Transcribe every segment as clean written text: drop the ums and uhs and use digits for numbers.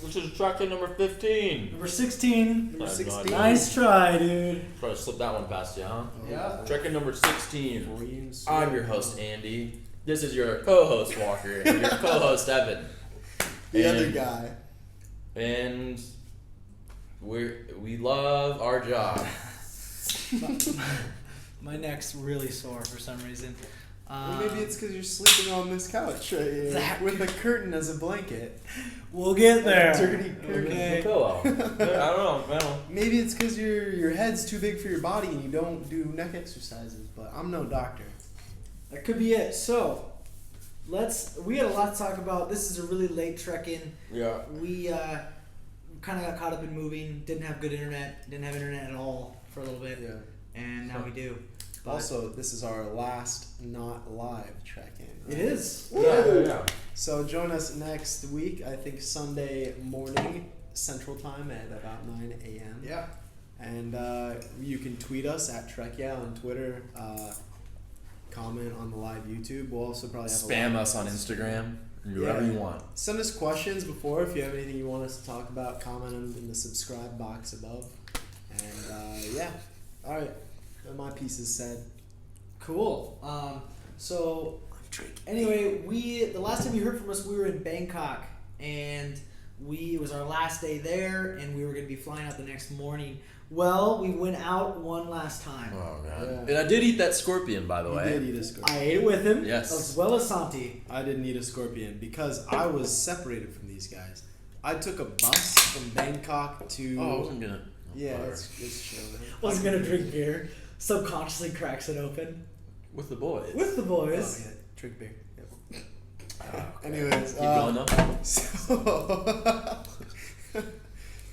This is tracking number 15. Number 16. Number 16. Nice try, dude. Try to slip that one past you, huh? Yeah. Tracking number 16. I'm your host, Andy. This is your co-host, Walker, and your co-host, Evan. The other guy. And we love our job. My neck's really sore for some reason. Well, maybe it's because you're sleeping on this couch right here with a curtain as a blanket. We'll get there. A dirty curtain. Okay. Pillow. I don't know. Maybe it's because your head's too big for your body and you don't do neck exercises. But I'm no doctor. That could be it. So, we had a lot to talk about. This is a really late trek-in. Yeah. We kind of got caught up in moving. Didn't have good internet. Didn't have internet at all for a little bit. Yeah. And now we do. But also, this is our last not live trek-in. Right? It is. Yeah. So join us next week. I think Sunday morning Central Time at about 9 a.m. Yeah. And you can tweet us at trekyeah on Twitter. Comment on the live YouTube. We'll also probably have Spam us on Instagram. Do whatever you want. Send us questions before if you have anything you want us to talk about. Comment in the subscribe box above. And yeah, all right. My piece is said. Cool. So anyway, the last time you heard from us, we were in Bangkok, and it was our last day there, and we were going to be flying out the next morning. Well, we went out one last time. Oh, God. Yeah. And I did eat that scorpion, by the way. You did eat a scorpion. I ate it with him, Yes. as well as Santi. I didn't eat a scorpion because I was separated from these guys. I took a bus from Bangkok to. Oh, I wasn't going to. Yeah, it's chill, man. Wasn't going to drink beer. Subconsciously cracks it open. With the boys. With the boys. Oh, yeah. Drink beer. Yep. Anyways. Keep going, though.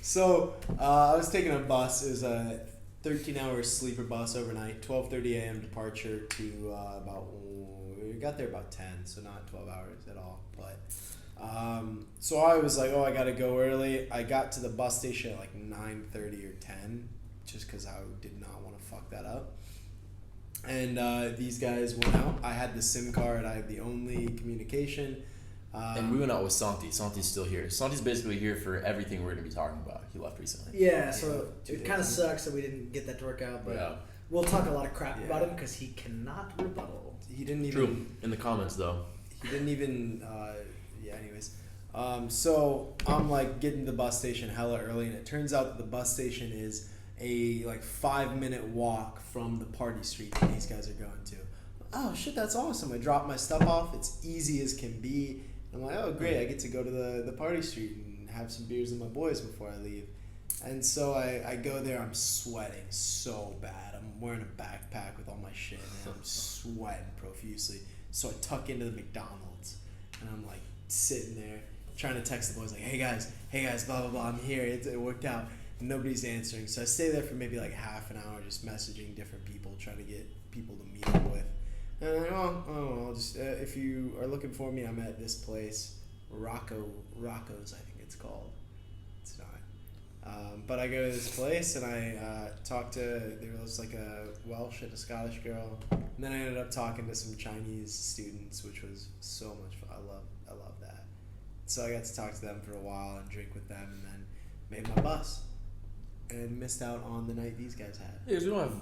So I was taking a bus. It was a 13-hour sleeper bus overnight, 12:30 a.m. departure to we got there about 10, so not 12 hours at all. But so I was like, I got to go early. I got to the bus station at like 9:30 or 10, just because I did not want to fuck that up. And these guys went out. I had the SIM card. I had the only communication. And we went out with Santi. Santi's still here. Santi's basically here for everything we're going to be talking about. He left recently. Yeah, so it kind of sucks that we didn't get that to work out, but we'll talk a lot of crap about him because he cannot rebuttal. He didn't even. True. In the comments, though. He didn't even. Anyways. So I'm like getting to the bus station hella early, and it turns out that the bus station is a like 5-minute walk from the party street that these guys are going to. Oh shit, that's awesome! I drop my stuff off. It's easy as can be. I'm like, oh great, I get to go to the party street and have some beers with my boys before I leave. And so I go there. I'm sweating so bad. I'm wearing a backpack with all my shit, and I'm sweating profusely. So I tuck into the McDonald's, and I'm like sitting there trying to text the boys like, hey guys, blah blah blah, I'm here. It worked out. And nobody's answering. So I stay there for maybe like half an hour, just messaging different people, trying to get people to meet up with. And I'm like, I'll just if you are looking for me, I'm at this place, Rocco's, I think it's called. It's not. But I go to this place and I talk to, there was like a Welsh and a Scottish girl, and then I ended up talking to some Chinese students, which was so much fun. I love that. So I got to talk to them for a while and drink with them, and then made my bus, and missed out on the night these guys had. Yeah, because we don't have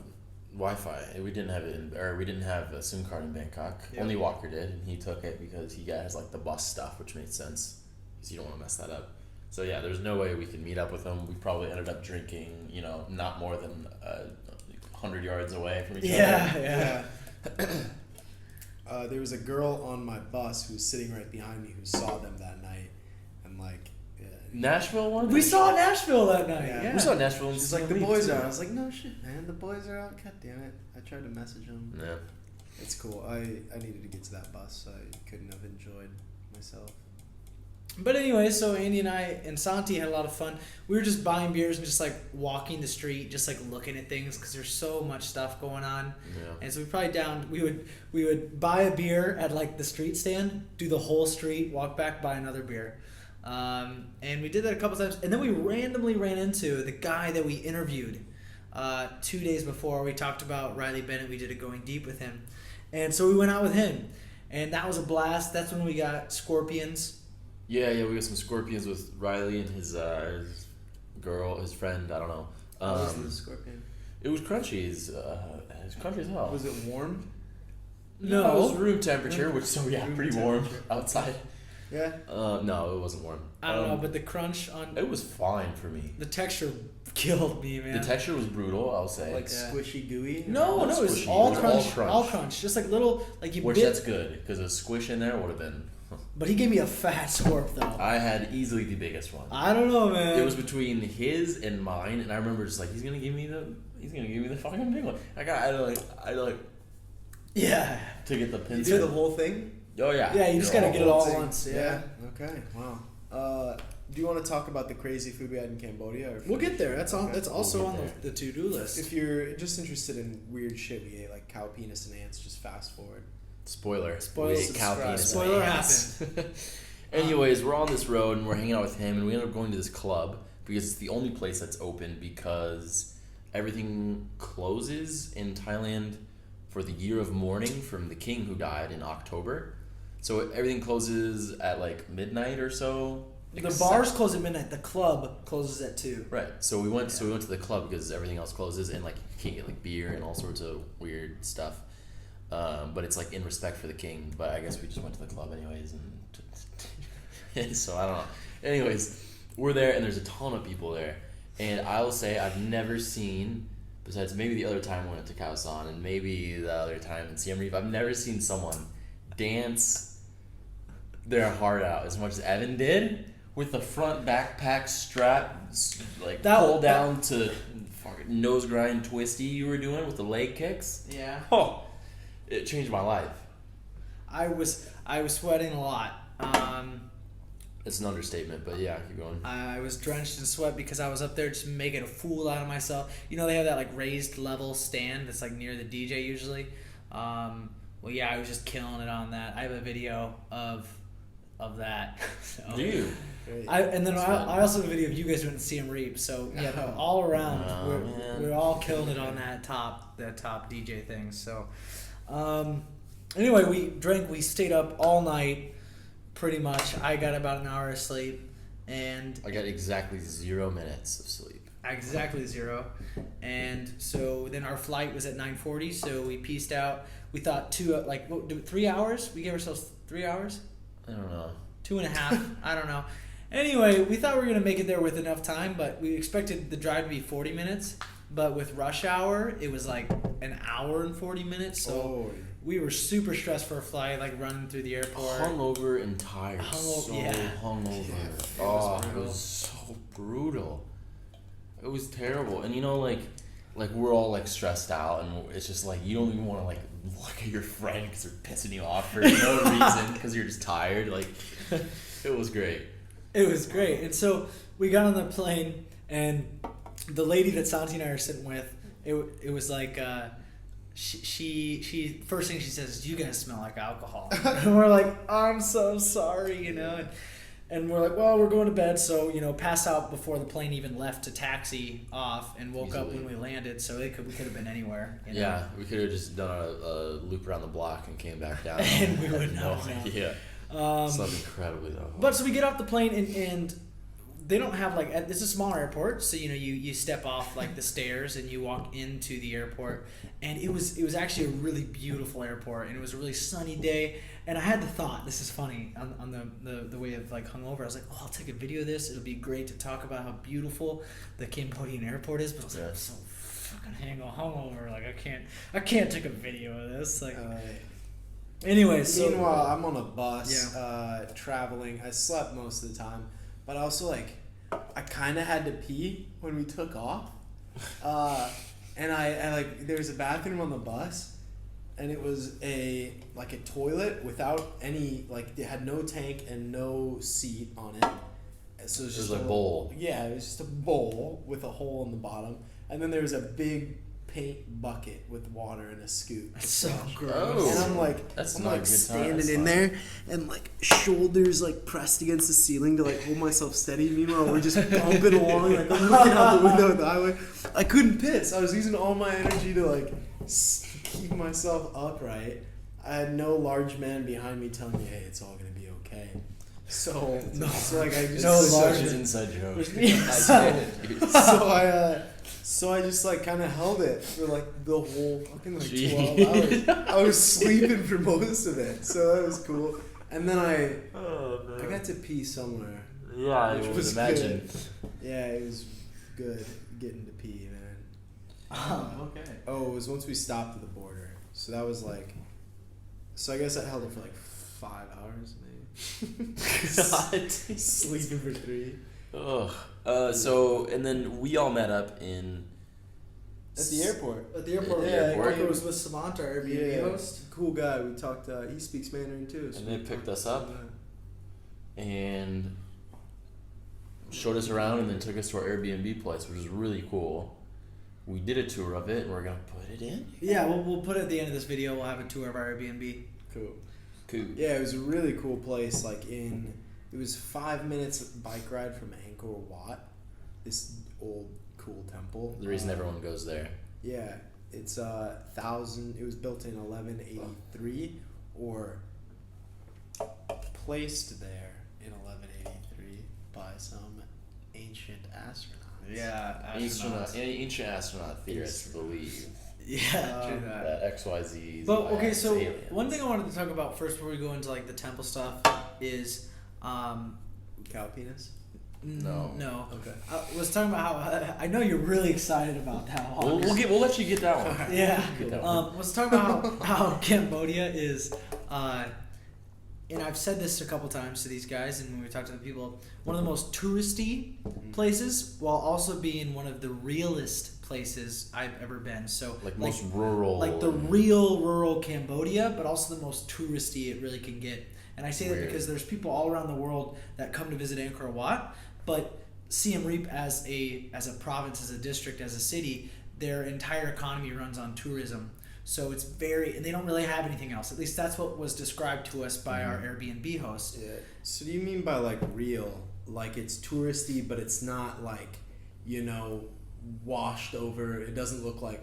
Wi-Fi. We didn't have a SIM card in Bangkok. Yep. Only Walker did, and he took it because he has like the bus stuff, which made sense because you don't want to mess that up. So yeah, there's no way we could meet up with him. We probably ended up drinking, not more than 100 yards away from each other. Yeah. There was a girl on my bus who was sitting right behind me who saw them that night, and like. Nashville one? We saw Nashville that night. Yeah. We saw Nashville. She's like, the boys are out. I was like, no shit, man. The boys are out. God damn it. I tried to message them. Yeah. It's cool. I needed to get to that bus, so I couldn't have enjoyed myself. But anyway, so Andy and I and Santi had a lot of fun. We were just buying beers and just like walking the street, just like looking at things because there's so much stuff going on. Yeah. And so we would buy a beer at like the street stand, do the whole street, walk back, buy another beer. And we did that a couple times, and then we randomly ran into the guy that we interviewed 2 days before. We talked about Riley Bennett. We did a Going Deep with him, and so we went out with him, and that was a blast. That's when we got scorpions. Yeah, we got some scorpions with Riley and his friend. I don't know. How was the scorpion? It was crunchy. It's crunchy as hell. Was it warm? No, it was room temperature, Room pretty warm outside. Yeah. No, it wasn't warm. I don't know, but the crunch on it was fine for me. the texture killed me, man. The texture was brutal, I'll say. Like squishy, gooey. No, Not it was squishy, all it was crunch, all all crunch. crunch, just like little, like you Which bit. that's good because a squish in there would have been. But he gave me a fat scorp though. I had easily the biggest one. I don't know, man. It was between his and mine, and I remember just like he's gonna give me the fucking big one. I like yeah. to get the You pins. did the whole thing? Oh yeah. Yeah, you just gotta get it all at Thing. once. Yeah. Okay. Wow. Do you want to talk about the crazy food we had in Cambodia? Or We'll get there. That's on. Okay. That's also We'll on get the to-do list. If you're just interested in weird shit we ate, like cow penis and ants, just fast forward. Spoiler. Spoiler, We ate cow subscribe. penis. Spoiler happened. Anyways, we're on this road and we're hanging out with him, and we end up going to this club because it's the only place that's open because everything closes in Thailand for the year of mourning from the king who died in October. So everything closes at like midnight or so. The bars close at midnight. The club closes at 2. Right. So we went to the club because everything else closes, and like you can't get like beer and all sorts of weird stuff. But it's like in respect for the king. But I guess we just went to the club anyways, and so I don't know. Anyways, we're there and there's a ton of people there, and I will say I've never seen, besides maybe the other time we went to Khao San and maybe the other time in Siem Reap, I've never seen someone dance their heart out as much as Evan did with the front backpack strap like pulled down to fucking nose grind twisty you were doing with the leg kicks. Yeah. Oh, it changed my life. I was sweating a lot. It's an understatement, but yeah, keep going. I was drenched in sweat because I was up there just making a fool out of myself. You know, they have that like raised level stand that's like near the DJ usually. Well, yeah, I was just killing it on that. I have a video of that. So. Do you? I also have a video of you guys doing Siem Reap. So yeah, no, all around we're all killing it on that top DJ thing. So anyway, we stayed up all night. Pretty much. I got about an hour of sleep, and I got exactly 0 minutes of sleep. Exactly 0. And so then our flight was at 9:40, so we pieced out. We thought 3 hours? We gave ourselves 3 hours? I don't know. 2.5. I don't know. Anyway, we thought we were going to make it there with enough time, but we expected the drive to be 40 minutes. But with rush hour, it was like an hour and 40 minutes. So we were super stressed for a flight, like running through the airport. Hungover and tired. Hungover. Yeah, it was so brutal. It was terrible. And you know, like we're all like stressed out, and it's just like you don't even want to like look at your friend because they're pissing you off for no reason because you're just tired. Like, it was great. It was great. And so we got on the plane, and the lady that Santi and I are sitting with, it was like she first thing she says is, "You guys smell like alcohol." And we're like, "I'm so sorry," you know. And we're like, "Well, we're going to bed," so passed out before the plane even left to taxi off, and woke up when we landed. So we could have been anywhere. Yeah, we could have just done a loop around the block and came back down. And we would not know. Yeah. Slept incredibly though. But so we get off the plane, and they don't have like, it's a small airport, so you step off like the stairs and you walk into the airport, and it was actually a really beautiful airport, and it was a really sunny day, and I had the thought, this is funny, on the way of like hungover, I was like, oh, I'll take a video of this, it'll be great to talk about how beautiful the Cambodian airport is, but I was like, I'm so fucking hungover, like I can't take a video of this, like. Anyway, so meanwhile, I'm on a bus, traveling. I slept most of the time, but also I kind of had to pee when we took off, and I there was a bathroom on the bus, and it was a toilet without any it had no tank and no seat on it. So it was just a bowl. Yeah, it was just a bowl with a hole in the bottom, and then there was a big paint bucket with water and a scoop. That's so gross. Oh, and I'm standing in there and shoulders pressed against the ceiling to hold myself steady. Meanwhile, we're just bumping along I'm looking out the window of the highway. I couldn't piss. I was using all my energy to keep myself upright. I had no large man behind me telling me, "Hey, it's all gonna be okay." So like I just No, such larger. an inside joke. So I just like kind of held it for like the whole fucking like Jeez. 12 hours. I was sleeping for most of it, so that was cool. And then I got to pee somewhere. Yeah, I Which would was imagine. good. Yeah, it was good getting to pee, man. Okay. Oh, it was once we stopped at the border. So that was like. So I guess I held it for like 5 hours, maybe. God. Sleeping for 3. Ugh. So and then we all met up in. At the airport. At the airport, Yeah, Walker airport. was with Samantha, our Airbnb host. Cool guy. We talked. He speaks Mandarin too. And they picked us up and showed us around, and then took us to our Airbnb place, which was really cool. We did a tour of it, and we're gonna put it in. Yeah, we'll put it at the end of this video. We'll have a tour of our Airbnb. Cool. Cool. Yeah, it was a really cool place. It was 5 minutes bike ride from Angkor Wat, this old cool temple. The reason everyone goes there. Yeah, it's 1,000. It was built in 1183, or placed there in 1183 by some ancient astronauts. Yeah, Ancient astronaut theorists believe Yeah, true that. that XYZ. But okay, so aliens. one thing I wanted to talk about first before we go into like the temple stuff is, Cow penis. No. no. Okay. I was talking about how I know you're really excited about that one. We'll let you get that one. Yeah. Get that one. Let's talk about how Cambodia is, and I've said this a couple times to these guys, and when we talk to the people, one of the most touristy places, while also being one of the realest places I've ever been. So Like most rural. like the real rural Cambodia, but also the most touristy it really can get. And I say that Weird. because there's people all around the world that come to visit Angkor Wat, but Siem Reap as a province, as a district, as a city, their entire economy runs on tourism. So it's and they don't really have anything else. At least that's what was described to us by our Airbnb host. Yeah. So do you mean by like real, like it's touristy, but it's not like, washed over? It doesn't look like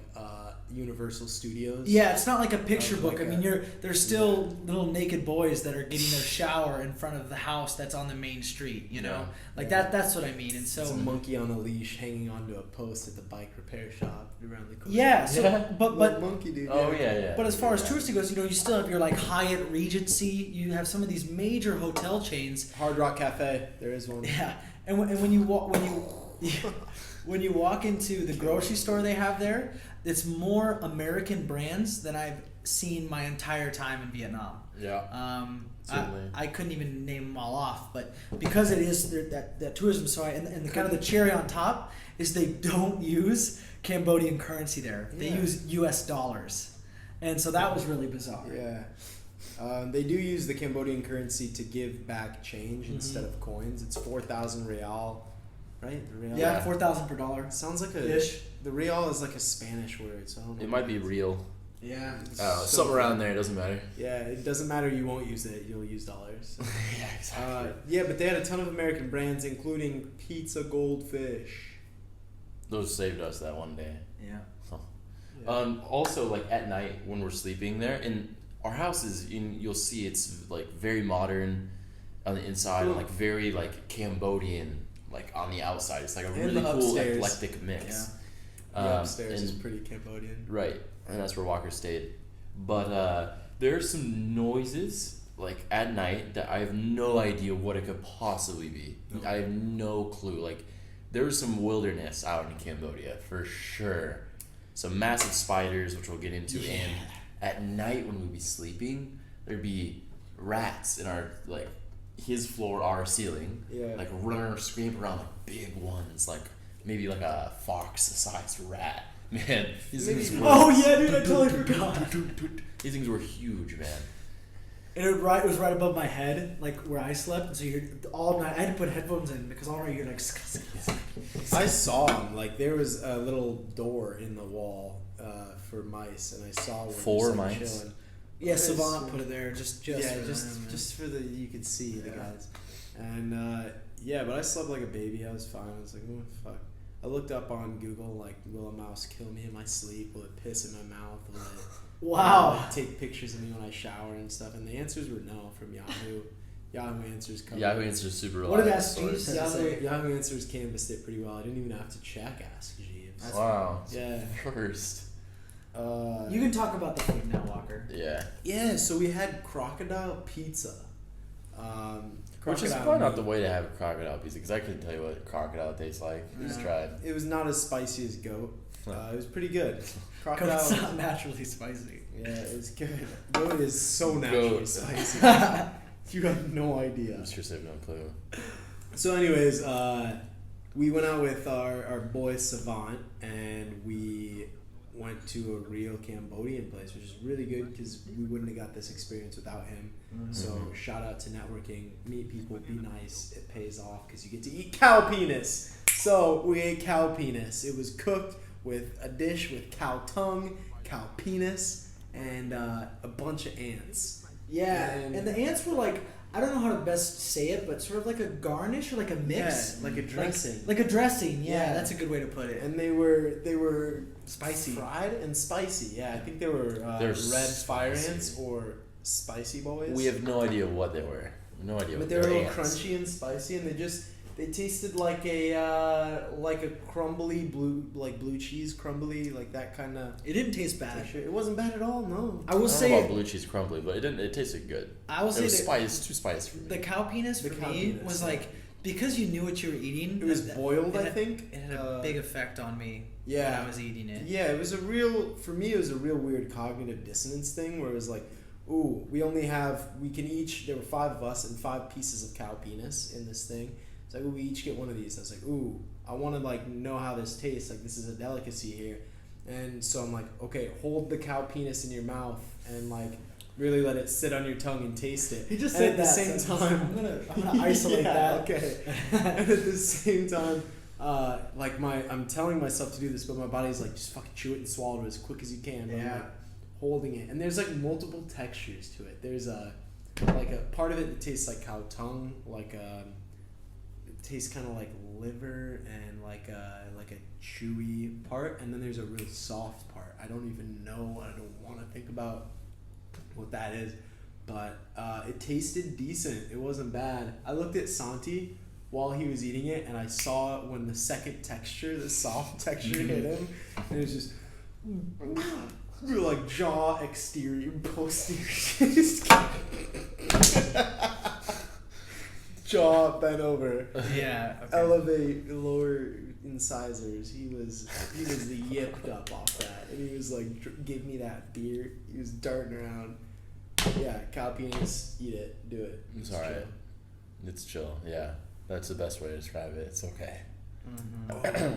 Universal Studios. Yeah, it's not like a picture Like book. I mean, there's still little naked boys that are getting their shower in front of the house that's on the main street. Yeah. Like that's what I mean. And so It's a monkey on a leash hanging onto a post at the bike repair shop around the corner. yeah. So Yeah. but monkey dude. Oh yeah. But as far as touristy goes, you still have your like Hyatt Regency. You have some of these major hotel chains. Hard Rock Cafe, there is one. Yeah, and when you walk when you walk into the grocery store they have there, it's more American brands than I've seen my entire time in Vietnam. Yeah. Certainly. I couldn't even name them all off, but because it is that tourism, so and the kind of the cherry on top is they don't use Cambodian currency there. They Yeah. use U.S. dollars, and so that was really bizarre. Yeah. They do use the Cambodian currency to give back change instead of coins. It's 4,000 real, right? The real. Yeah, 4,000 per dollar. Sounds like Ish. The real is like a Spanish word, so I don't know. It might be real. Yeah. Something around there. It doesn't matter. Yeah, it doesn't matter. You won't use it. You'll use dollars. Yeah, exactly. Yeah, but they had a ton of American brands, including Pizza Goldfish. Those saved us that one day. Yeah. Yeah. Also, like at night when we're sleeping there, and our house is, you'll see it's like very modern on the inside and like very like Cambodian like on the outside. It's like a And really the cool upstairs. eclectic mix. Yeah. The upstairs is and- pretty Cambodian. Right, and that's where Walker stayed. But there are some noises like at night that I have no idea what it could possibly be. No. I have no clue. Like there's some wilderness out in Cambodia for sure. Some massive spiders, which we'll get into, and at night when we'd be sleeping, there'd be rats in our his floor, our ceiling, Yeah. like running or screaming around like big ones, like maybe like a fox-sized rat. Man, these things were, Oh yeah, dude! I totally forgot. these things were huge, man. And it was right above my head, like where I slept. And so you heard all night. I had to put headphones in because all night you're like. I saw them. Like there was a little door in the wall for mice, and I saw one. For just, like, mice? chilling. Yeah, Savant put it there just Yeah, for just for the you could see the Yeah. guys, and yeah, but I slept like a baby. I was fine. I was like, oh fuck. I looked up on Google like, will a mouse kill me in my sleep? Will it piss in my mouth? Will it Wow. take pictures of me when I shower and stuff? And the answers were no from Yahoo. Yahoo Answers covered. Yahoo Answers super What did reliable Ask Jeeves source. have to say? Yahoo Answers canvassed it pretty well. I didn't even have to check Ask Jeeves. Wow. Yeah. First. You can talk about the food now, Walker. Yeah. Yeah, so we had crocodile pizza. Which is Crocodile probably not the meat. way to have a crocodile pizza, because I couldn't tell you what crocodile tastes like. You just Yeah. tried. It was not as spicy as goat. It was pretty good. Because Crocodile. it's not naturally spicy. Yeah, it was good. Goat is so naturally Goat. spicy. You have no idea. I'm sure they have no clue. So, anyways, we went out with our boy Savant, and we went to a real Cambodian place, which is really good because we wouldn't have got this experience without him. Mm-hmm. So shout out to networking, meet people, be nice. It pays off because you get to eat cow penis. So we ate cow penis. It was cooked with a dish with cow tongue, cow penis, and a bunch of ants. Yeah, and the ants were like, I don't know how to best say it, but sort of like a garnish or like a mix. Yeah, like a dressing. Like a dressing, yeah, Yeah. that's a good way to put it. And they were Spicy. fried and spicy. Yeah, I think they were They're red fire spicy. ants or spicy boys. We have no idea what they were. No idea but what they were a they're little ants. crunchy and spicy, and they tasted like a crumbly blue cheese crumbly, like that kind of It didn't taste bad. texture. It wasn't bad at all. No. I will I don't know say, about blue cheese crumbly, but it didn't. It tasted good. I will It say was that spice, too spicy for me. the cow penis The for cow me penis, was yeah. like, because you knew what you were eating. It was that- boiled, it I had- think. It had a big effect on me yeah. when I was eating it. Yeah, it was a real, for me, it was a real weird cognitive dissonance thing where it was like, ooh, we can each, there were 5 of us and 5 pieces of cow penis in this thing. It's like, ooh, we each get one of these. I was like, ooh, I want to like know how this tastes. Like, this is a delicacy here. And so I'm like, okay, hold the cow penis in your mouth and like really let it sit on your tongue and taste it. He just And said at the that, same so time, I'm gonna isolate yeah, that. Okay. And at the same time, like I'm telling myself to do this, but my body's like, just fucking chew it and swallow it as quick as you can. But I'm Yeah. like holding it, and there's like multiple textures to it. There's a part of it that tastes like cow tongue, like it tastes kind of like liver and like a chewy part, and then there's a real soft part. I don't even know. I don't want to think about what that is, but it tasted decent. It wasn't bad. I looked at Santi while he was eating it, and I saw when the second texture, the soft texture, hit him, and it was just like jaw exterior, posterior, jaw bent over, Yeah. Okay. elevate lower incisors. He was yipped up off that, and he was like, "Give me that beer." He was darting around. Yeah, cow penis, eat it, do it. It's alright. It's chill. Yeah, that's the best way to describe it. It's okay. Mm-hmm.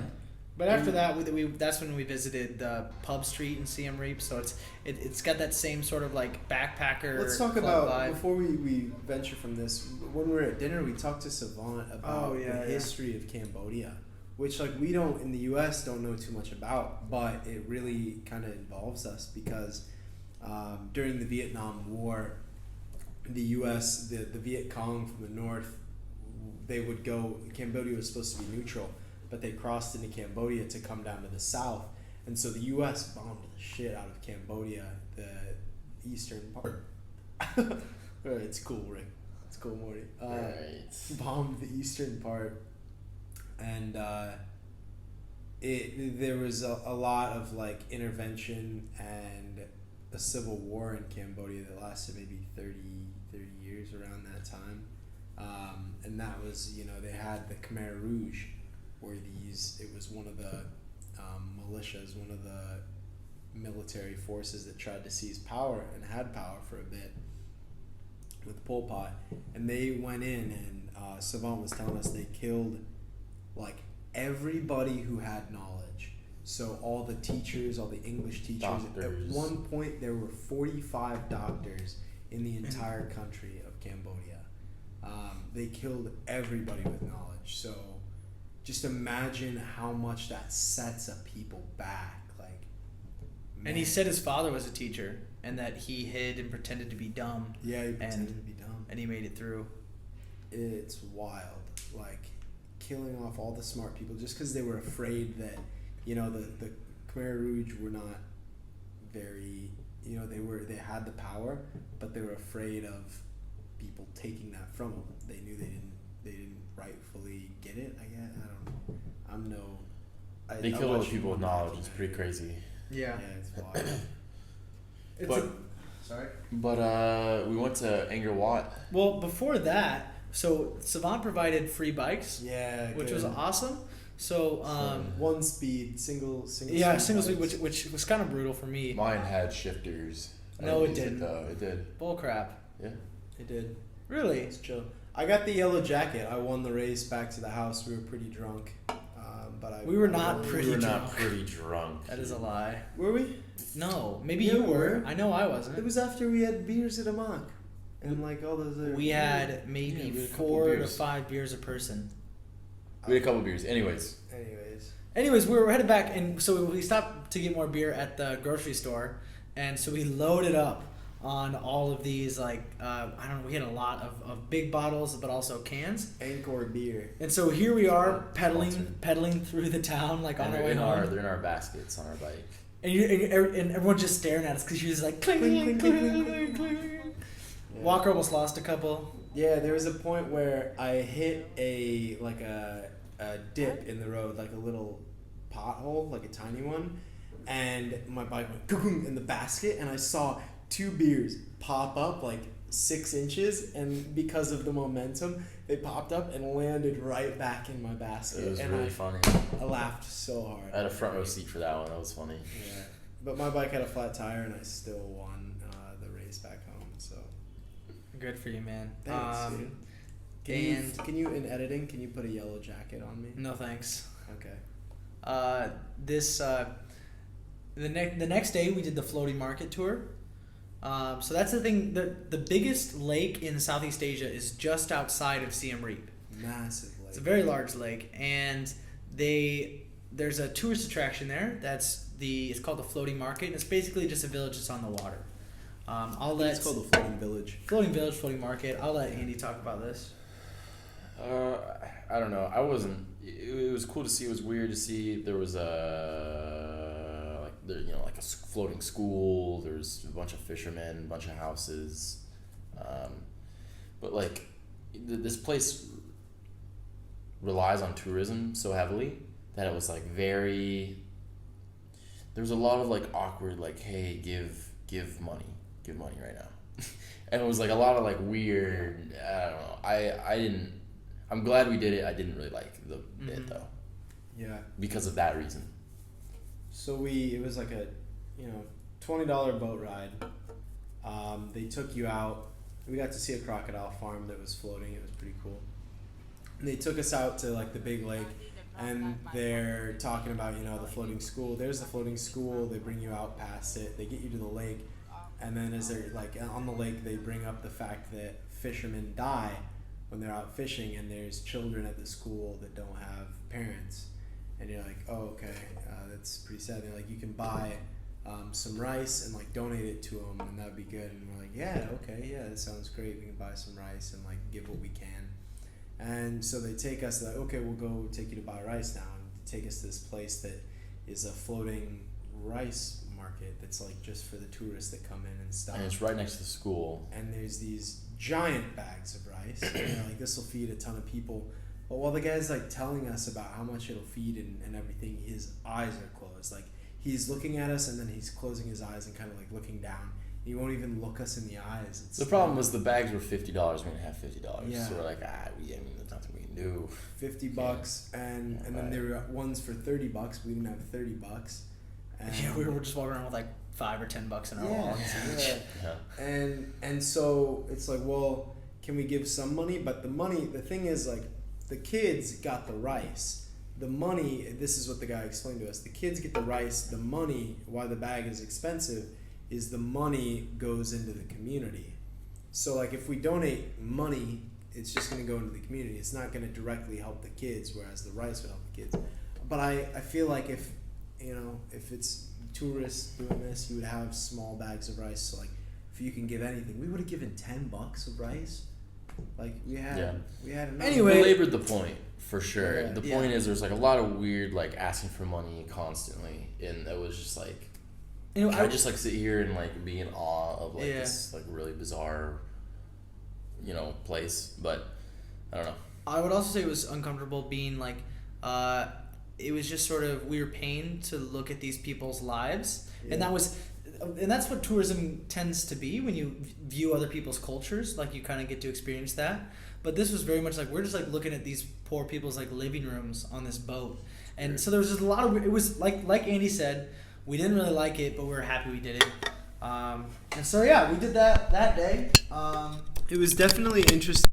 But after that, we that's when we visited the pub street in Siem Reap. So it's got that same sort of like backpacker. Let's talk club about vibe. before we venture from this. When we were at dinner, we talked to Savant about the history of Cambodia, which like we don't in the U.S. don't know too much about, but it really kind of involves us because during the Vietnam War, the U.S. the Viet Cong from the north, they would go. Cambodia was supposed to be neutral, but they crossed into Cambodia to come down to the south, and so the U.S. bombed the shit out of Cambodia, the eastern part. It's cool, Rick. It's cool, Morty. Right. Bombed the eastern part, and there was a lot of like intervention and a civil war in Cambodia that lasted maybe 30 years around that time, and that was, they had the Khmer Rouge, where it was one of the militias, one of the military forces that tried to seize power and had power for a bit with Pol Pot, and they went in, and Savant was telling us they killed like everybody who had knowledge. So all the teachers, all the English teachers. Doctors. At one point, there were 45 doctors in the entire country of Cambodia. They killed everybody with knowledge. So just imagine how much that sets a people back. Like, And he said his father was a teacher, and that he hid and pretended to be dumb, yeah, he pretended to be dumb. and he made it through. It's wild. Like, killing off all the smart people just because they were afraid that, the Khmer Rouge were not very, they had the power, but they were afraid of people taking that from them. They knew they didn't rightfully get it. I guess I don't know. I'm no. They kill other people with knowledge. It's pretty crazy. Yeah. Yeah, it's wild. Sorry. But we went to Angkor Wat. Well, before that, so Savant provided free bikes. Yeah, which good. was awesome. So one speed, single. Yeah, single speed, bikes. which was kind of brutal for me. Mine had shifters. No, it didn't. Though it did. Bull crap. Yeah. It did. Really? It's chill. I got the yellow jacket. I won the race back to the house. We were pretty drunk. We were not pretty We were drunk. not pretty drunk. That is a lie. Were we? No, maybe Yeah, you we were. were. I know I wasn't. It was after we had beers at Amok. And like all those other... We had maybe we had a couple 4 to beers. 5 beers a person. We had a couple beers. Anyways. Anyways, we were headed back, and so we stopped to get more beer at the grocery store, and so we loaded up on all of these, like, I don't know, we had a lot of big bottles, but also cans. Angkor beer. And so here we are, Sponsored. pedaling through the town, like, on And our they're way in home. they're in our baskets on our bike. And everyone's just staring at us, because you're just like, cling, cling, cling, cling, cling. Yeah. Walker almost lost a couple. Yeah, there was a point where I hit a dip in the road, like a little pothole, like a tiny one, and my bike went "Gugum" in the basket, and I saw 2 beers pop up like 6 inches, and because of the momentum, they popped up and landed right back in my basket. It was and really funny. I laughed so hard. I had a front row seat for that one. That was funny. Yeah, but my bike had a flat tire, and I still won the race back home. So Good for you, man. thanks, dude. Can you in editing? Can you put a yellow jacket on me? No thanks. Okay. The next day we did the floating market tour. So that's the thing. The biggest lake in Southeast Asia is just outside of Siem Reap. Massive lake. It's a very large lake, and there's a tourist attraction there. It's called the floating market, and it's basically just a village that's on the water. It's called the floating village. Floating village, floating market. I'll let Andy talk about this. I don't know. I wasn't. It was cool to see. It was weird to see. There was like a floating school. There was a bunch of fishermen, a bunch of houses, but like this place relies on tourism so heavily that it was like very. There was a lot of like awkward, like, hey, give money right now, and it was like a lot of like weird. I don't know. I didn't. I'm glad we did it. I didn't really like it though. Yeah. Because of that reason. So it was like a, $20 boat ride. They took you out. We got to see a crocodile farm that was floating. It was pretty cool. And they took us out to like the big lake, and they're talking about the floating school. There's the floating school. They bring you out past it. They get you to the lake, and then as they're like on the lake, they bring up the fact that fishermen die when they're out fishing, and there's children at the school that don't have parents. And you're like, oh, okay, that's pretty sad. They're like, you can buy some rice and like donate it to them, and that'd be good. And we're like, yeah, okay, yeah, that sounds great. We can buy some rice and like give what we can. And so they take us, like, okay, we'll go take you to buy rice now, and take us to this place that is a floating rice market that's like just for the tourists that come in and stuff. And it's right next to the school. And there's these giant bags of rice. And they're like, this will feed a ton of people. But while the guy's like telling us about how much it'll feed and everything, his eyes are closed. Like he's looking at us and then he's closing his eyes and kind of like looking down. He won't even look us in the eyes. The problem was the bags were $50. We didn't have $50. Yeah. So we're like, there's nothing we can do. $50 and then there were ones for $30. We didn't have $30. And Yeah, we were just walking around with like $5 or $10 in our yeah, wallets. yeah. And so it's like, well, can we give some money? But the thing is, like, the kids got the rice. The money, this is what the guy explained to us. The kids get the rice. The money, why the bag is expensive, is the money goes into the community. So, like, if we donate money, it's just going to go into the community. It's not going to directly help the kids, whereas the rice would help the kids. But I feel like if it's tourists doing this, you would have small bags of rice. So, like, if you can give anything, we would have given $10 of rice. Like we had enough. Anyway, belabored the point for sure. Yeah, the point is there's like a lot of weird like asking for money constantly, and it was just like I just like sit here and like be in awe of like this like really bizarre place, but I don't know. I would also say it was uncomfortable being like, it was just sort of, we were pained to look at these people's lives, and that's what tourism tends to be when you view other people's cultures. Like you kind of get to experience that. But this was very much like we're just like looking at these poor people's like living rooms on this boat, and so there was just a lot of. It was like Andy said, we didn't really like it, but we were happy we did it. And so we did that day. It was definitely interesting.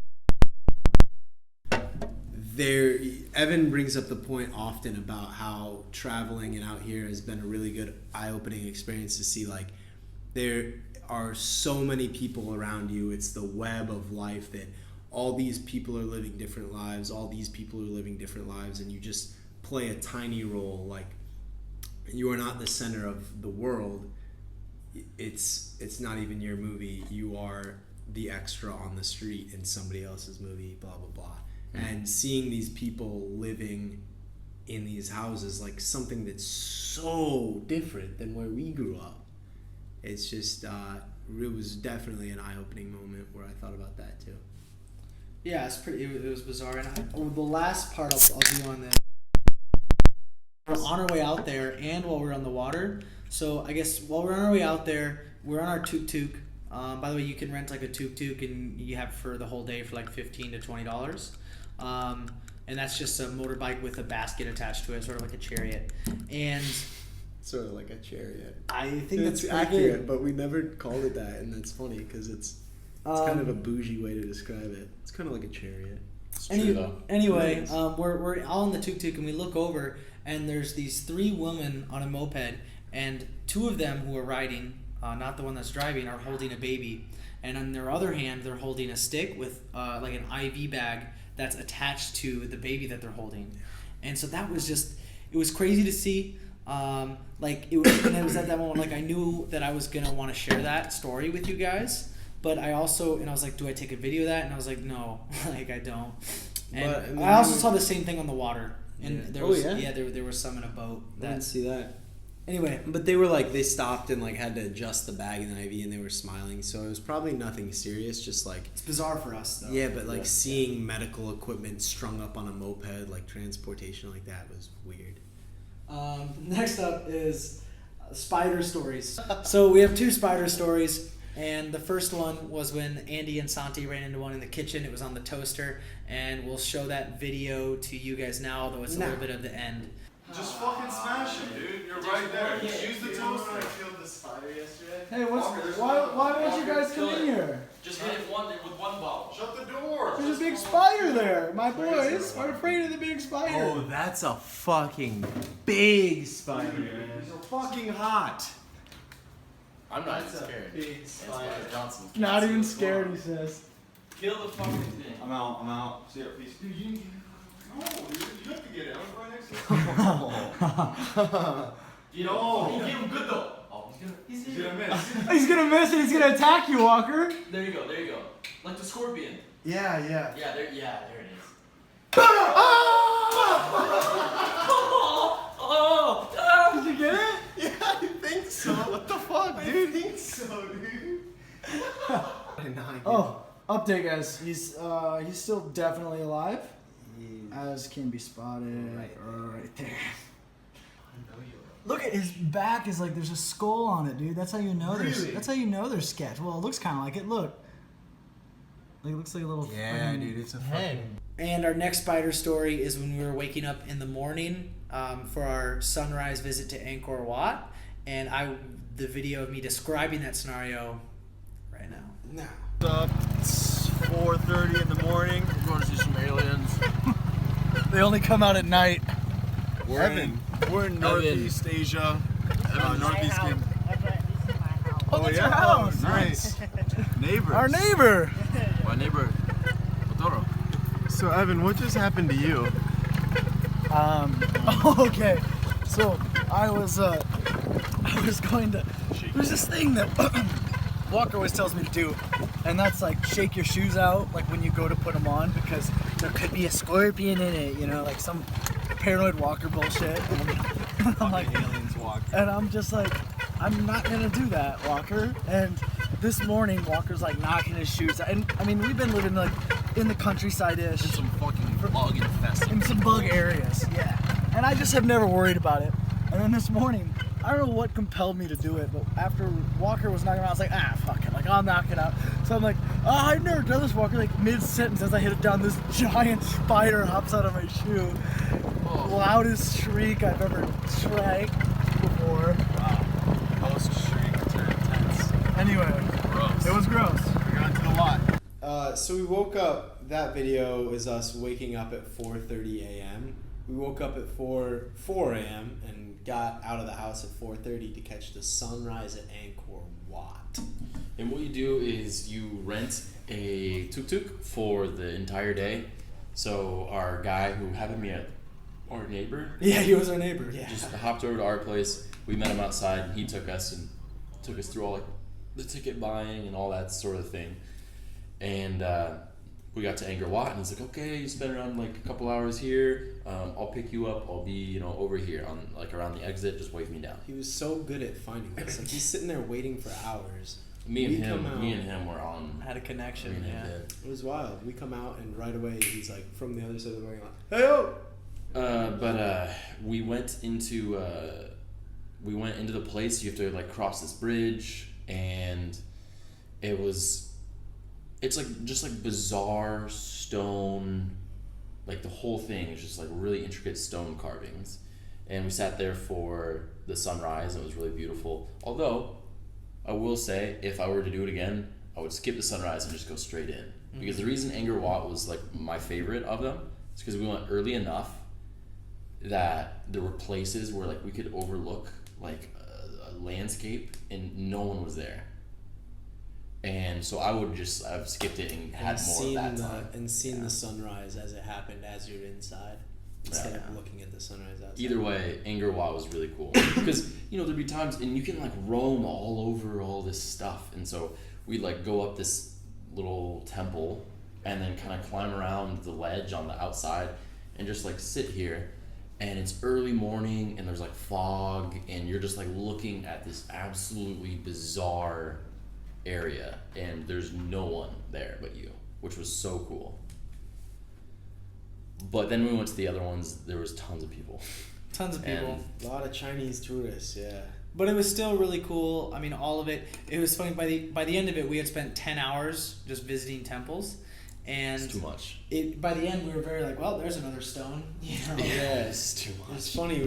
Evan brings up the point often about how traveling and out here has been a really good eye-opening experience to see like there are so many people around you. It's the web of life that all these people are living different lives, and you just play a tiny role. Like you are not the center of the world. It's not even your movie. You are the extra on the street in somebody else's movie, blah blah blah. And seeing these people living in these houses, like something that's so different than where we grew up. It's just, it was definitely an eye-opening moment where I thought about that too. Yeah, it was bizarre. And the last part I'll do on this, on our way out there and while we were on the water. So I guess while we're on our way out there, we're on our tuk-tuk. By the way, you can rent like a tuk-tuk and you have for the whole day for like $15 to $20. And that's just a motorbike with a basket attached to it, sort of like a chariot. And sort of like a chariot. I think that's accurate, but we never called it that, and that's funny because it's kind of a bougie way to describe it. It's kind of like a chariot. It's true though. Anyway, we're all in the tuk-tuk and we look over and there's these 3 women on a moped, and 2 of them who are riding, not the one that's driving, are holding a baby, and on their other hand they're holding a stick with like an IV bag that's attached to the baby that they're holding. And so that was just, it was crazy to see. And it was at that moment, like I knew that I was gonna want to share that story with you guys, but I was like, do I take a video of that? And I was like, no, like I don't. And I also saw the same thing on the water, and there was some in a boat. I didn't see that. Anyway, but they stopped and like had to adjust the bag in the IV, and they were smiling, so it was probably nothing serious, just like it's bizarre for us though. Yeah, but like seeing medical equipment strung up on a moped, like transportation like that, was weird. Next up is spider stories. So we have 2 spider stories, and the first one was when Andy and Santi ran into one in the kitchen. It was on the toaster, and we'll show that video to you guys now, although it's a little bit of the end. Just fucking smash it, dude. You're right there. Just use the toaster. I killed the spider yesterday. Hey, why don't you guys come in here? Just hit it with one bottle. Shut the door. There's a big spider there. My boys are afraid of the big spider. Oh, that's a fucking big spider, man. It's fucking hot. I'm not even scared. Big spider. Johnson. Not even scared, he says. Kill the fucking thing. I'm out. See ya, peace. Dude, you have to get it. I'm right next to you. You get him good though. Oh, he's gonna miss. He's gonna miss and he's gonna attack you, Walker. There you go. Like the scorpion. Yeah. Yeah, there it is. Did you get it? Yeah, I think so. What the fuck, dude? I think so, dude. Oh, update, guys. He's still definitely alive, as can be spotted right there. Look at his back is like there's a skull on it, dude. That's how you know there's sketch. Well, it looks kind of like it. Look. Like it looks like a little dude, it's a head. And our next spider story is when we were waking up in the morning for our sunrise visit to Angkor Wat, and the video of me describing that scenario right now. It's 4:30 in the morning. We're going to see some aliens. They only come out at night. We're in Northeast Asia. Northeast Kim. Oh, that's your house. Nice. Neighbors. Our neighbor. My neighbor. Totoro. So Evan, what just happened to you? Okay. So I was going to. There's this thing that Walker always tells me to do, and that's like shake your shoes out, like when you go to put them on, because there could be a scorpion in it, like some paranoid Walker bullshit. And I'm like, Aliens walk. and I'm just like, I'm not gonna do that, Walker. And this morning, Walker's like knocking his shoes out. And I mean, we've been living like in the countryside-ish. In some fucking bug infested. In some bug areas, yeah. And I just have never worried about it. And then this morning, I don't know what compelled me to do it, but after Walker was knocking around, I was like, fuck it, like I'll knock it out. So I'm like, I've never done this, Walker. Like mid-sentence, as I hit it down, this giant spider hops out of my shoe. Loudest shriek I've ever shrank before. Wow. Post shrieks are intense. Anyway, Gross. it was gross. We got into the lot. So we woke up. That video is us waking up at 4:30 a.m. We woke up at 4 a.m. and got out of the house at 4:30 to catch the sunrise at Angkor Wat. And what you do is you rent a tuk-tuk for the entire day. So our guy who happened to be our neighbor. Yeah, he was our neighbor. Yeah. Just hopped over to our place. We met him outside, and he took us through all like the ticket buying and all that sort of thing. And we got to Angkor Wat, and he's like, "Okay, you spend around like a couple hours here. I'll pick you up. I'll be over here on like around the exit. Just wave me down." He was so good at finding us. Like he's sitting there waiting for hours. Me and him were on. Had a connection. Me and him Yeah. did. It was wild. We come out and right away he's like from the other side of the parking lot. Hey yo! But we went into the place. You have to like cross this bridge, and it's like just like bizarre stone, like the whole thing is just like really intricate stone carvings. And we sat there for the sunrise. And it was really beautiful. Although I will say, if I were to do it again, I would skip the sunrise and just go straight in. Because the reason Angkor Wat was like my favorite of them is because we went early enough that there were places where like we could overlook like a landscape and no one was there. And so I've skipped it and had more of that time. And seen the sunrise as it happened as you're inside instead of looking at the sunrise outside. Either way, Angkor Wat was really cool because there'd be times and you can like roam all over all this stuff, and so we'd like go up this little temple and then kind of climb around the ledge on the outside and just like sit here, and it's early morning and there's like fog and you're just like looking at this absolutely bizarre area and there's no one there but you, which was so cool. But then we went to the other ones, there was tons of people. Tons of people. A lot of Chinese tourists, yeah. But it was still really cool. I mean, all of it. It was funny. By the end of it, we had spent 10 hours just visiting temples, and It's too much. By the end, we were very like, well, there's another stone. It's too much. It's funny.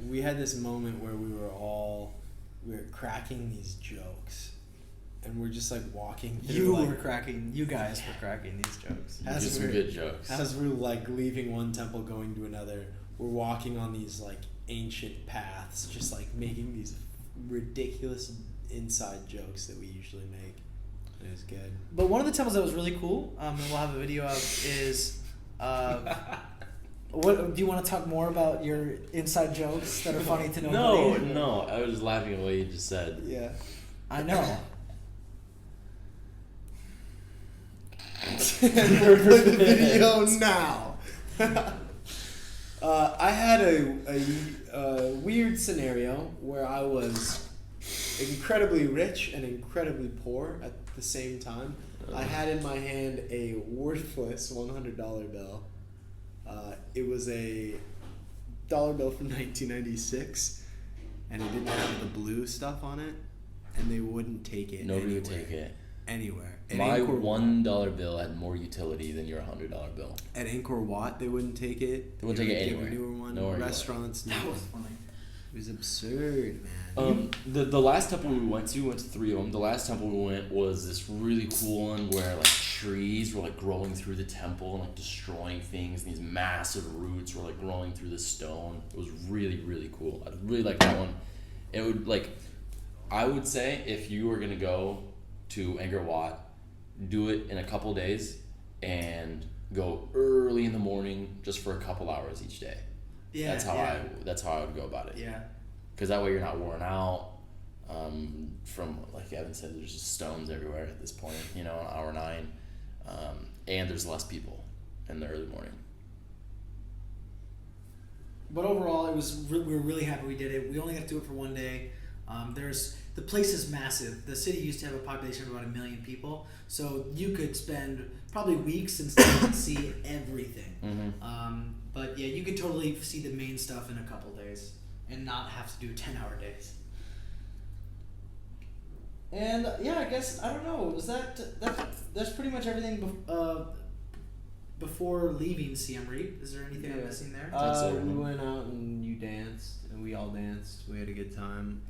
We had this moment where we were cracking these jokes, and we're just like walking through. You guys were cracking these jokes. You did some good jokes. As we're like leaving one temple, going to another, we're walking on these like ancient paths, just like making these ridiculous inside jokes that we usually make. It was good. But one of the temples that was really cool, and we'll have a video of, is what do you want to talk more about your inside jokes that are funny to nobody? No, I was just laughing at what you just said. Yeah. I know. Play the video now. I had a weird scenario where I was incredibly rich and incredibly poor at the same time. I had in my hand a worthless $100 bill. It was a dollar bill from 1996, and it didn't have the blue stuff on it, and they wouldn't take it. Nobody would take it. Anywhere. My $1 bill had more utility than your $100 bill. At Angkor Wat, they wouldn't take it. They wouldn't take it Give anywhere. a newer one. Nowhere Restaurants. That was funny. It was absurd, man. The last temple we went to three of them. The last temple we went was this really cool one where like trees were like growing through the temple and like destroying things. And these massive roots were like growing through the stone. It was really, really cool. I really liked that one. It would I would say if you were gonna go to Angkor Wat, do it in a couple days and go early in the morning just for a couple hours each day. Yeah, that's how I would go about it. Yeah. Because that way you're not worn out. From like Evan said, there's just stones everywhere at this point. On hour 9, and there's less people in the early morning. But overall, we were really happy we did it. We only got to do it for one day. The place is massive. The city used to have a population of about 1 million people, so you could spend probably weeks and still see everything. But yeah, you could totally see the main stuff in a couple days and not have to do 10-hour days. And yeah, I guess I don't know. Was that's pretty much everything before leaving Siem Reap? Is there anything I'm missing there? We went out and you danced, and we all danced. We had a good time.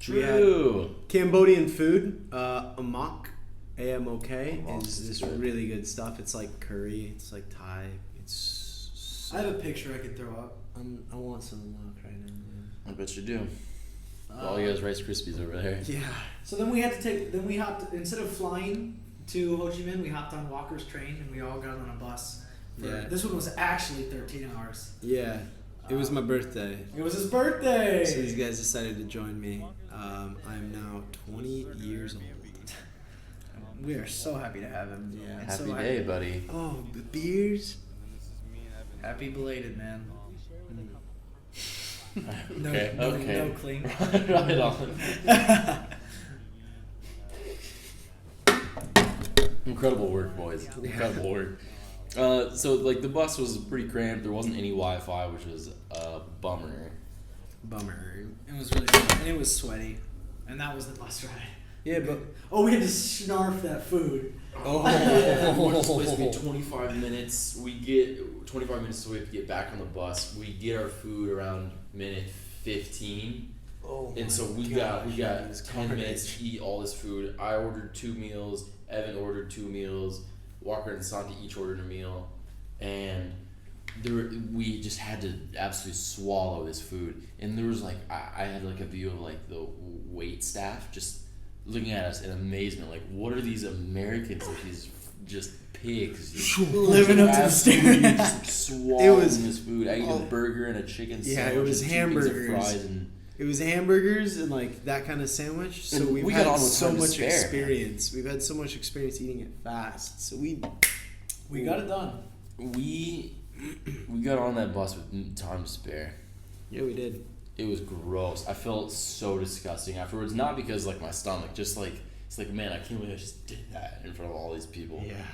We had Cambodian food. Amok, A-M-O-K, is this really good stuff. It's like curry. It's like Thai. I have a picture I could throw up. I want some Amok right now. Man. I bet you do. All you guys Rice Krispies over there. Yeah. So then we hopped, instead of flying to Ho Chi Minh, we hopped on Walker's train and we all got on a bus. This one was actually 13 hours. Yeah. It was my birthday. It was his birthday! So these guys decided to join me. I am now 20 years old. We are so happy to have him. Yeah. And Happy so day, buddy. Oh, the beers. Happy belated, man. Okay. No cling. Right on. Incredible work, boys. Incredible work. So like the bus was pretty cramped. There wasn't any Wi-Fi, which was a bummer. It was really fun. And it was sweaty. And that was the bus ride. Yeah, but we had to snarf that food. It's supposed to be 25 minutes. We get 25 minutes, so we have to get back on the bus. We get our food around minute 15. And so we got 10 minutes to eat all this food. I ordered 2 meals. Evan ordered 2 meals. Walker and Santi each ordered a meal, and we just had to absolutely swallow this food. And there was like I had like a view of like the wait staff just looking at us in amazement, like what are these Americans, like these just pigs living up to the standard. Swallowing this food. I ate a burger and a chicken sandwich. Yeah, it was and 2 pieces of hamburgers. fries and it was hamburgers and like that kind of sandwich. So And we've we had got on with so time to much spare. experience. We've had so much experience eating it fast. So we got it done. we got on that bus with time to spare. Yeah, we did. It was gross. I felt so disgusting afterwards. Not because like my stomach, just like it's like, man, I can't believe I just did that in front of all these people. Yeah.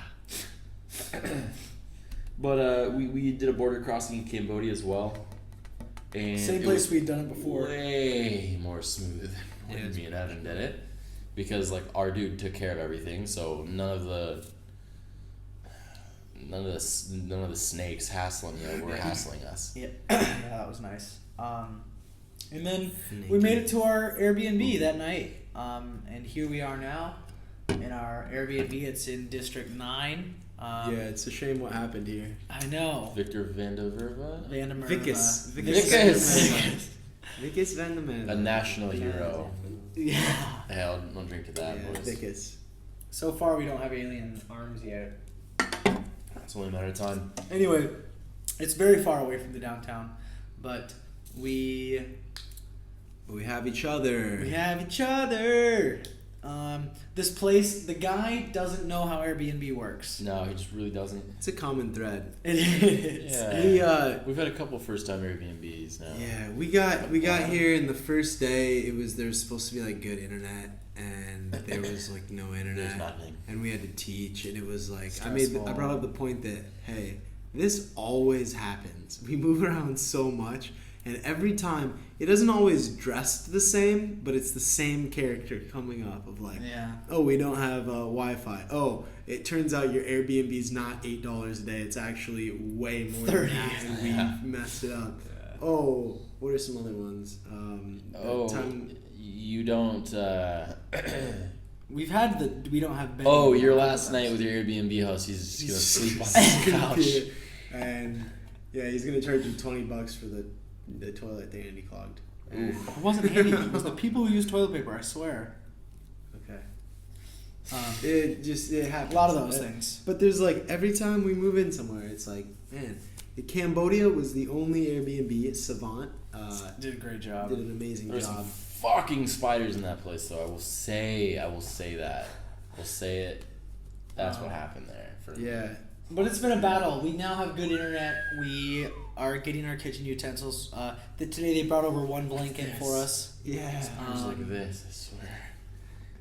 But we did a border crossing in Cambodia as well. And Same it place was we'd done it before. way more smooth when me and Evan did it, because like our dude took care of everything, so none of the snakes hassling you were hassling us. Yeah, that was nice. And then we made it to our Airbnb that night. And here we are now in our Airbnb. It's in District 9. Yeah, it's a shame what happened here. I know. Victor Van der Verva, Vicus. Vicus Van der Merwe. a national hero. Yeah. Hell, don't drink to that, boys. Vicus. So far, we don't have alien arms yet. It's only a matter of time. Anyway, it's very far away from the downtown, but we have each other. We have each other. This place, the guy doesn't know how Airbnb works. No, he just really doesn't. It's a common thread. It is. Yeah. We've had a couple first-time Airbnbs now. Yeah, we got here, and the first day there was supposed to be like good internet, and there was like no internet. There's nothing. And we had to teach, and it was like Stressful. I brought up the point that hey, this always happens. We move around so much. And every time, it doesn't always dress the same, but it's the same character coming up of like, oh, we don't have Wi-Fi. Oh, it turns out your Airbnb is not $8 a day. It's actually way more than that, and we messed it up. Yeah. Oh, what are some other ones? You don't... we don't have bed. Oh, your last night with your Airbnb host, he's gonna sleep on the couch. And yeah, he's gonna charge you $20 for the toilet thing and he clogged. It wasn't handy. It was the people who use toilet paper, I swear. Okay. It happens. A lot of those things. But there's like, every time we move in somewhere, it's like, man, Cambodia was the only Airbnb. Savant did a great job. Did an amazing There's job. some fucking spiders in that place, though. I will say that. We'll say it. That's what happened there. For me. Yeah. But it's been a battle. We now have good internet. We are getting our kitchen utensils. Today they brought over one blanket for us. Yeah. It was like this, I swear.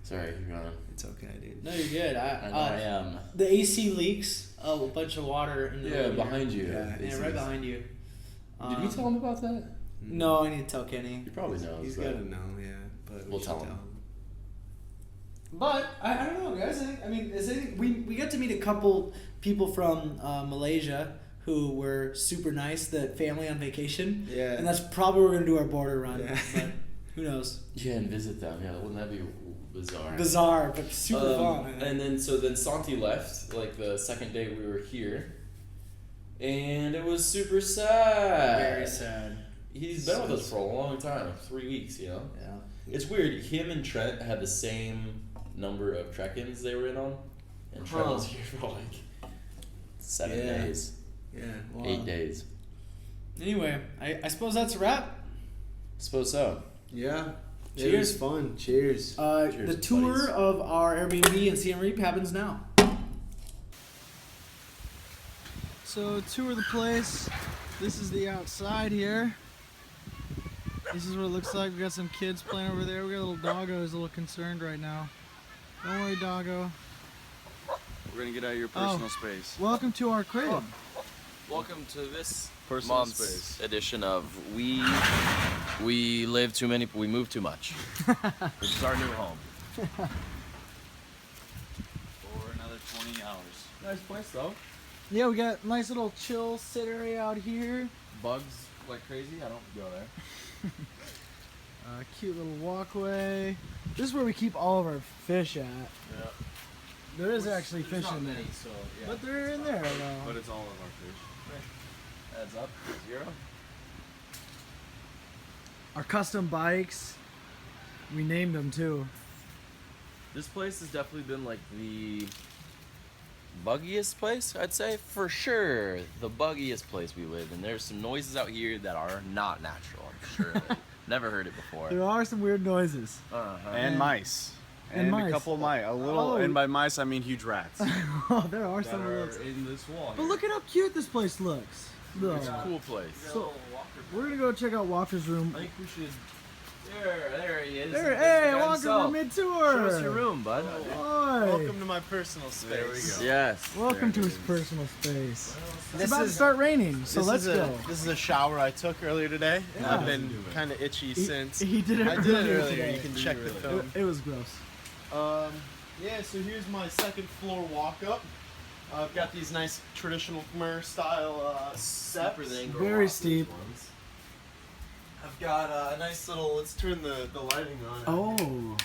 Sorry, keep going. It's okay, dude. No, you're good. I am. The AC leaks a bunch of water in the Yeah, room here. behind you. Yeah, right behind you. Did we tell him about that? No, I need to tell Kenny. He probably knows. He's but gotta know, yeah. But We'll should tell him. But I don't know, guys. We got to meet a couple people from Malaysia who were super nice. The family on vacation. Yeah. And that's probably where we're gonna do our border run. Yeah. But who knows? Yeah, and visit them. Yeah, wouldn't that be bizarre? Bizarre, but super fun. And then Santi left like the second day we were here, and it was super sad. Very sad. He's been with us for a long time, 3 weeks. You know. Yeah. It's weird. Him and Trent had the same number of trek-ins they were in on, and Trent was here for like 7 days, Yeah. 8 days. Anyway, I suppose that's a wrap. Suppose so. Yeah. It Cheers. was fun. Cheers. Cheers, The tour buddies. of our Airbnb in Siem Reap happens now. So tour of the place. This is the outside here. This is what it looks like. We got some kids playing over there. We got a little doggo who's a little concerned right now. Don't worry, doggo. We're gonna get out of your personal space. Welcome to our crib. Welcome to this Personal month's space. edition of We Live Too Many, We Move Too Much. This is our new home. For another 20 hours. Nice place though. Yeah, we got a nice little chill sit area out here. Bugs like crazy. I don't go there. Cute little walkway. This is where we keep all of our fish at. Yeah. There is actually There's fish not in there. many, so yeah. But they're in there though. But it's all of our fish. Adds up. 0. Our custom bikes. We named them too. This place has definitely been like the buggiest place, I'd say. For sure, the buggiest place we live in. There's some noises out here that are not natural, I'm sure. of it. Never heard it before. There are some weird noises. Uh-huh. And mice. And mice. a couple of mice. A little, Oh. and by mice I mean huge rats. Oh, there are that some are weird. in this wall. But look at how cute this place looks. Look. It's a cool place. So, we're gonna go check out Walker's room. I think we should. There he is. There, There's hey, the guy Walker, himself. we're mid-tour. Show us your room, bud. Boy. Welcome to my personal space. There we go. Yes. Welcome to There it his is. personal space. It's This about to is- start raining, so let's go. This is a shower I took earlier today. And Yeah. I've been kind of itchy since. He did it I did it earlier earlier. today. You can check the film. It was gross. Yeah, so here's my second floor walk up. I've got these nice traditional Khmer style steps. Very steep. I've got a nice little, let's turn the lighting on. Oh.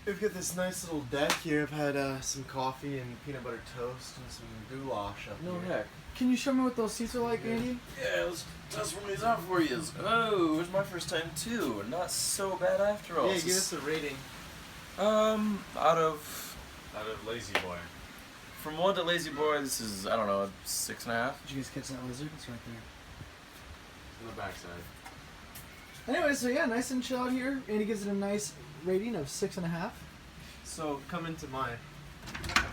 We've got this nice little deck here. I've had some coffee and peanut butter toast and some goulash up No here. heck. Can you show me what those seats are like, Andy? Yeah, let's test one of these out for you. Oh, it was my first time too. Not so bad after all. Yeah, give us a rating. Out of Lazy Boy. from 1 to Lazy Boy, this is I don't know 6.5. Did you guys catch that lizard? It's right there. On the backside. Anyway, so yeah, nice and chill out here. Andy gives it a nice rating of 6.5. So come into my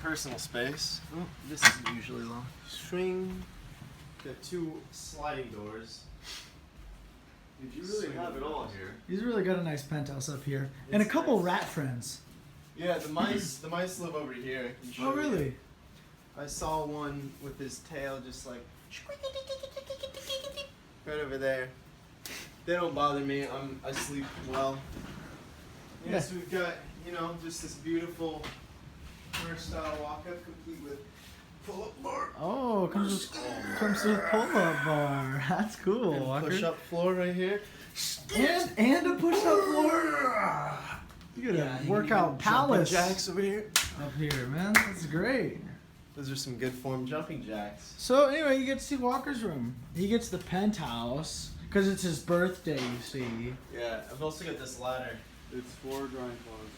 personal space. Oh, this isn't usually long. Swing. Got 2 sliding doors. Did you really have it all here? He's really got a nice penthouse up here. And a It's couple nice. rat friends. Yeah, the mice live over here. I can show Oh, you. really? I saw one with his tail just like right over there. They don't bother me. I sleep well. Yeah, Yeah. so we've got, just this beautiful Khmer style walk up complete with pull-up bar. Oh, comes with pull-up bar. That's cool. And Walker. push-up floor right here. And a push-up floor. You got a workout palace Jacks over here. up here, man. That's great. Those are some good form jumping jacks. So anyway, you get to see Walker's room. He gets the penthouse because it's his birthday. You see. Yeah, I've also got this ladder. It's 4 drying clothes.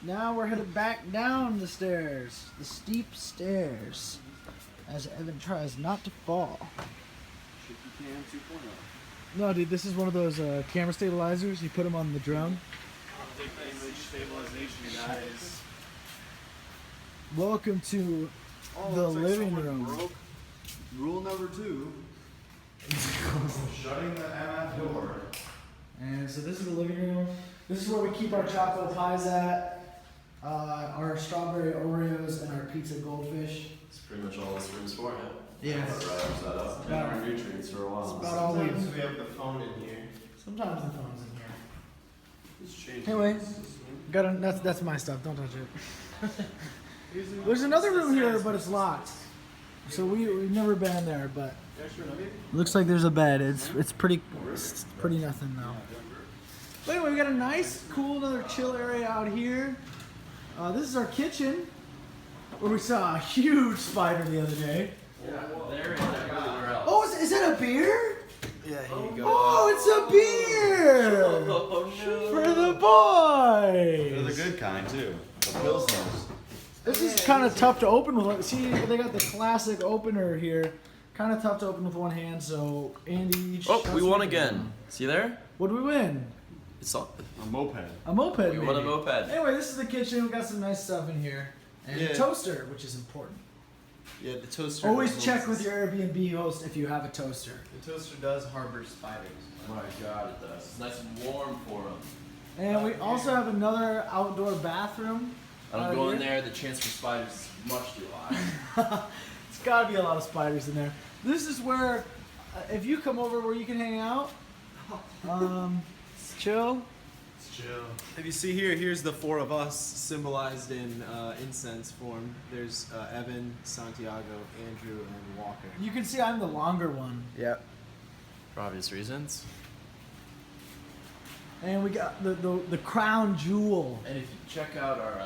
Now we're headed back down the stairs, the steep stairs, as Evan tries not to fall. Shaky Cam 2.0. No, dude, this is one of those camera stabilizers. You put them on the drone. Image stabilization, guys. Welcome to the it's like living someone room. broke Rule number 2. shutting the MF door. And so this is the living room. This is where we keep our chocolate pies at, our strawberry Oreos, and our pizza goldfish. It's pretty much all this room's for, Yeah. And our nutrients for a while. About all we. Sometimes we have the phone in here. Sometimes the phone's in here. Just change Anyway, that's my stuff. Don't touch it. There's another room here, but it's locked. So we've never been in there, but looks like there's a bed. It's pretty nothing though. But anyway, we got a nice, cool, another chill area out here. This is our kitchen, where we saw a huge spider the other day. Yeah, there and everywhere else. Oh, is that a beer? Yeah, here you go. Oh, it's a beer Oh, no. for the boys. They're the good kind too. The Pilsners. This is kind of tough to open with. See, they got the classic opener here. Kind of tough to open with one hand, so Andy. Oh, we won again. See there? What did we win? It's all. A moped. A moped. We won a maybe. moped. Anyway, this is the kitchen. We got some nice stuff in here, and a Yeah. toaster, which is important. Yeah, the toaster. Always check with your Airbnb host if you have a toaster. The toaster does harbor spiders. Oh my god, it does. It's nice and warm for them. And we also have another outdoor bathroom. I don't out go in here. there, the chance for spiders is much too high. It's got to be a lot of spiders in there. This is where, if you come over where you can hang out, chill. It's chill. If you see here, here's the four of us symbolized in incense form. There's Evan, Santiago, Andrew, and Walker. You can see I'm the longer one. Yep. For obvious reasons. And we got the crown jewel. And if you check out our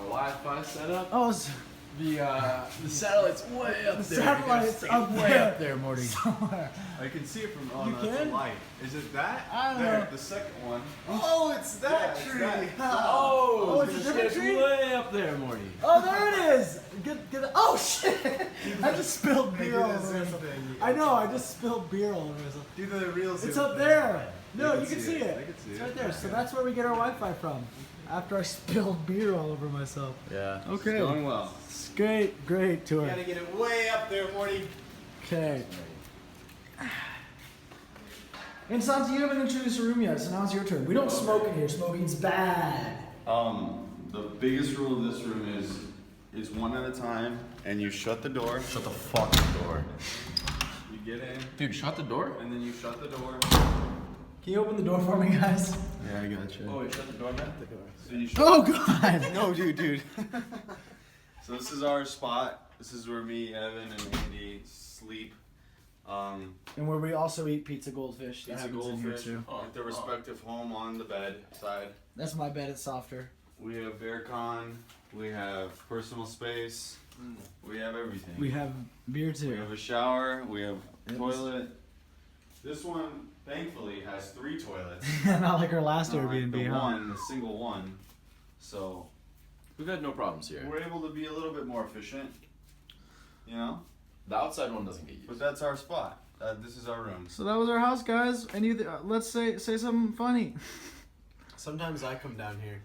Wi-Fi setup, Oh, it's the satellite's way up the there. satellite's up way there. up there, Morty. somewhere. I can see it from. Oh, You no, it's can? a light. Is it that? I don't there, know. the second one. Oh, it's that Yeah, it's tree. that. Oh, it's a different it's tree? way up there, Morty. Oh, there it is. Get oh shit! I just spilled They beer do all the over same myself. thing. I know. I just spilled beer all over myself. Do the real. It's zoom up thing. there. No, They you can see it. They can see It's it. right there. So that's where we get our Wi-Fi from. After I spilled beer all over myself. Yeah. It's going well. It's great tour. You gotta get it way up there, Morty. Okay. And Santi, you haven't introduced the room yet, so now it's your turn. We don't smoke in here. Smoking's bad. The biggest rule of this room is one at a time, and you shut the door. Shut the fucking door. You get in, Dude, shut the door? and then you shut the door. Can you open the door for me, guys? Yeah, I gotcha. Oh, wait, shut the door, man. So you shut. Oh God! No, dude. So this is our spot. This is where me, Evan, and Andy sleep. And where we also eat pizza goldfish. That Pizza happens in here goldfish too. at their respective home on the bed side. That's my bed. It's softer. We have aircon. We have personal space. We have everything. We have beer We too. have a shower. We have Yep. toilet. This one, thankfully, has 3 toilets. Not like our last Not like Airbnb, the huh? one, the single one. So We've had no problems here. we're able to be a little bit more efficient. You know, The outside one doesn't get but used. that's our spot. This is our room. So that was our house, guys. And let's say something funny. Sometimes I come down here.